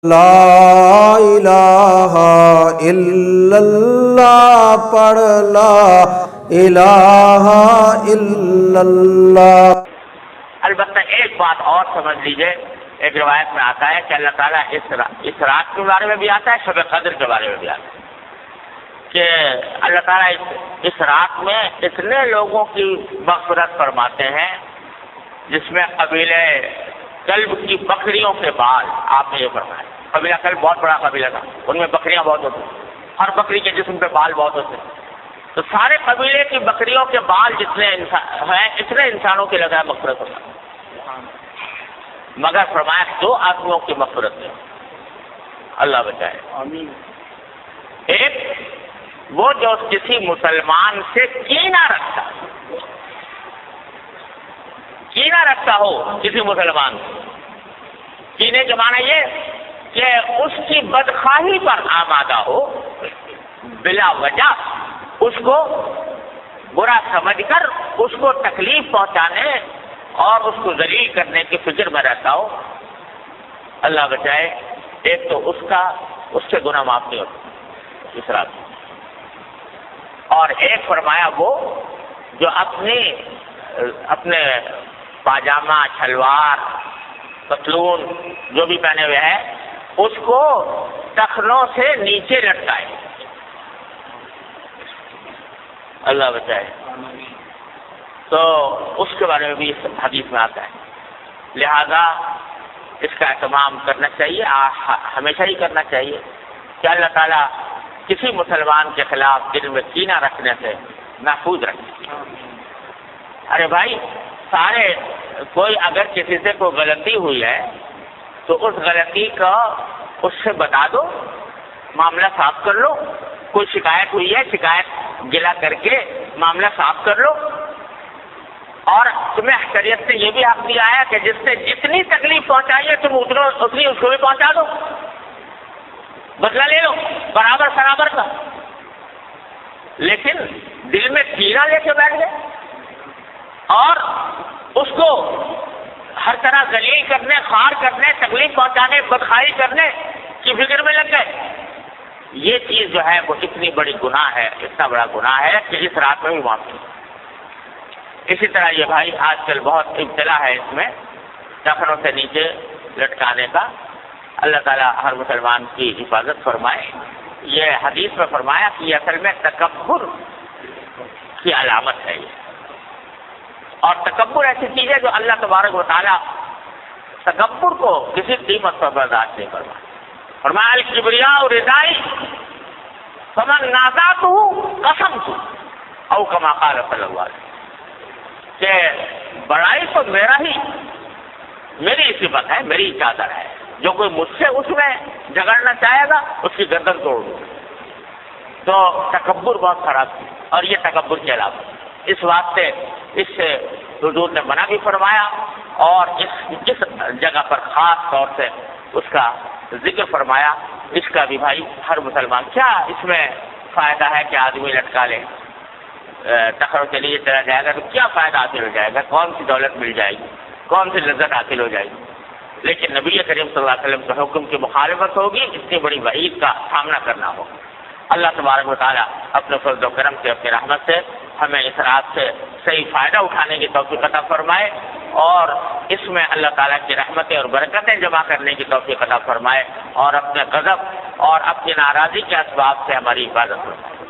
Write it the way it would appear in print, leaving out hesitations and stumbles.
لا الہ الا اللہ پڑھ لا الہ الا اللہ۔ البتہ ایک بات اور سمجھ لیجئے، ایک روایت میں آتا ہے کہ اللہ تعالیٰ اس رات کے بارے میں بھی آتا ہے، شب قدر کے بارے میں بھی آتا ہے کہ اللہ تعالیٰ اس رات میں اتنے لوگوں کی مغفرت فرماتے ہیں جس میں قبیلہ کلب کی بکریوں کے بال، آپ نے یہ فرمایا۔ قبیلہ کلب بہت بڑا قبیلہ تھا، ان میں بکریاں بہت ہوتی، ہر بکری کے جسم پہ بال بہت ہوتے، تو سارے قبیلے کی بکریوں کے بال جتنے ہیں اتنے انسانوں کی لگا مغفرت ہوتا، مگر فرمایا 2 آدمیوں کی مغفرت ہے، اللہ بچائے۔ ایک وہ جو کسی مسلمان سے کینہ رکھتا ہو، کسی مسلمان کینے کے معنی یہ کہ اس کی بدخواہی پر آمادہ ہو، بلا وجہ اس کو برا سمجھ کر اس کو تکلیف پہنچانے اور اس کو ذلیل کرنے کی فکر میں رہتا ہو، اللہ بچائے۔ ایک تو اس سے گناہ معاف نہیں ہوتا اس رات، اور ایک فرمایا وہ جو اپنے پاجامہ، شلوار، پتلون جو بھی پہنے ہوئے ہیں اس کو ٹخنوں سے نیچے لٹکائے، اللہ بچائے، تو اس کے بارے میں بھی حدیث میں آتا ہے۔ لہذا اس کا اہتمام کرنا چاہیے، ہمیشہ ہی کرنا چاہیے کہ اللہ تعالیٰ کسی مسلمان کے خلاف دل میں کینہ رکھنے سے محفوظ رکھے۔ ارے بھائی، کوئی اگر کسی سے کوئی غلطی ہوئی ہے تو اس غلطی کا اس سے بتا دو، معاملہ صاف کر لو۔ کوئی شکایت ہوئی ہے، شکایت گلا کر کے معاملہ صاف کر لو، اور تمہیں شریعت سے یہ بھی حق دیا ہے کہ جس سے جتنی تکلیف پہنچائی ہے تم اتنی اس کو بھی پہنچا دو، بدلہ لے لو برابر کا۔ لیکن دل میں کینہ لے کے بیٹھ گئے اور اس کو ہر طرح ذلیل کرنے، خوار کرنے، تکلیف پہنچانے، بدخواہی کرنے کی فکر میں لگ گئے، یہ چیز جو ہے وہ اتنی بڑی گناہ ہے، اتنا بڑا گناہ ہے کہ اس رات میں بھی معاف نہیں۔ اسی طرح یہ بھائی آج کل بہت ابتلا ہے اس میں ٹخنوں سے نیچے لٹکانے کا، اللہ تعالیٰ ہر مسلمان کی حفاظت فرمائے۔ یہ حدیث میں فرمایا کہ یہ اصل میں تکبر کی علامت ہے یہ، اور تکبر ایسی چیز ہے جو اللہ تبارک و تعالیٰ تکبر کو کسی قیمت پر برداشت نہیں فرمایا۔ فرمایا الکبریاء ردائی فمن نازعتہ قسمت او کما قال صلی اللہ علیہ وسلم، کہ بڑائی تو میری صفت ہے، میری چادر ہے، جو کوئی مجھ سے اس میں جھگڑنا چاہے گا اس کی گردن توڑ دوں۔ تو تکبر بہت خراب ہے، اور یہ تکبر کے علاوہ اس واسطے اس سے حضور نے منع بھی فرمایا، اور جس جگہ پر خاص طور سے اس کا ذکر فرمایا، اس کا بھی بھائی ہر مسلمان، کیا اس میں فائدہ ہے کہ آدمی لٹکا لے، ٹخنوں کے لیے چلا جائے گا تو کیا فائدہ حاصل ہو جائے گا، کون سی دولت مل جائے گی، کون سی لذت حاصل ہو جائے گی؟ لیکن نبی کریم صلی اللہ علیہ وسلم کے حکم کی مخالفت ہوگی، اتنی بڑی وعید کا سامنا کرنا ہوگا۔ اللہ تبارک و تعالیٰ اپنے فضل و کرم سے، اپنی رحمت سے ہمیں اس رات سے صحیح فائدہ اٹھانے کی توفیق عطا فرمائے، اور اس میں اللہ تعالیٰ کی رحمتیں اور برکتیں جمع کرنے کی توفیق عطا فرمائے، اور اپنے غضب اور اپنی ناراضی کے اسباب سے ہماری حفاظت فرمائے۔